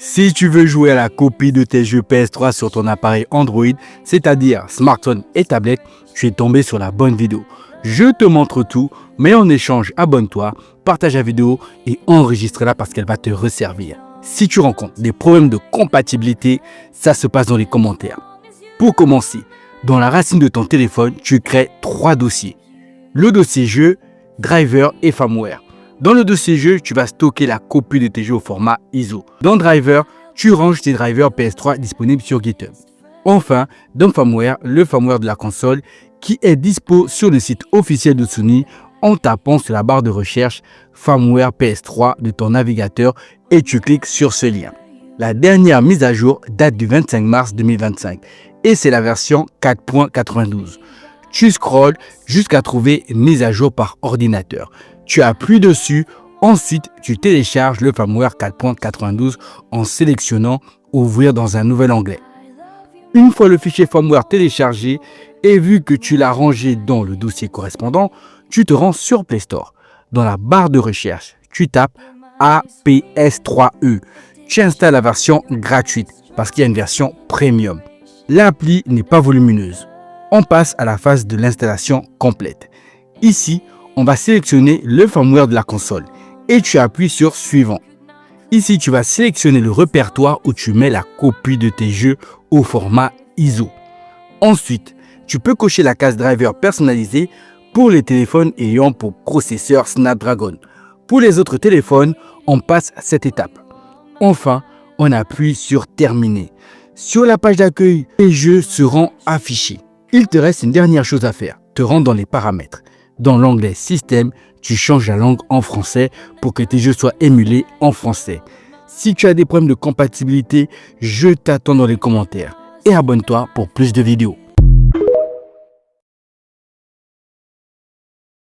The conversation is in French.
Si tu veux jouer à la copie de tes jeux PS3 sur ton appareil Android, c'est-à-dire smartphone et tablette, tu es tombé sur la bonne vidéo. Je te montre tout, mais en échange, abonne-toi, partage la vidéo et enregistre-la parce qu'elle va te resservir. Si tu rencontres des problèmes de compatibilité, ça se passe dans les commentaires. Pour commencer, dans la racine de ton téléphone, tu crées 3 dossiers. Le dossier jeu, driver et firmware. Dans le dossier jeu, tu vas stocker la copie de tes jeux au format ISO. Dans driver, tu ranges tes drivers PS3 disponibles sur GitHub. Enfin, dans firmware, le firmware de la console qui est dispo sur le site officiel de Sony en tapant sur la barre de recherche firmware PS3 de ton navigateur et tu cliques sur ce lien. La dernière mise à jour date du 25 mars 2025 et c'est la version 4.92. Tu scrolles jusqu'à trouver mise à jour par ordinateur. Tu appuies dessus, ensuite tu télécharges le firmware 4.92 en sélectionnant ouvrir dans un nouvel onglet. Une fois le fichier firmware téléchargé et vu que tu l'as rangé dans le dossier correspondant, tu te rends sur Play Store. Dans la barre de recherche, tu tapes APS3E. Tu installes la version gratuite parce qu'il y a une version premium. L'appli n'est pas volumineuse. On passe à la phase de l'installation complète. Ici, on va sélectionner le firmware de la console et tu appuies sur suivant. Ici, tu vas sélectionner le répertoire où tu mets la copie de tes jeux au format ISO. Ensuite, tu peux cocher la case driver personnalisé pour les téléphones ayant pour processeur Snapdragon. Pour les autres téléphones, on passe à cette étape. Enfin, on appuie sur terminer. Sur la page d'accueil, les jeux seront affichés. Il te reste une dernière chose à faire, te rendre dans les paramètres. Dans l'onglet Système, tu changes la langue en français pour que tes jeux soient émulés en français. Si tu as des problèmes de compatibilité, je t'attends dans les commentaires et abonne-toi pour plus de vidéos.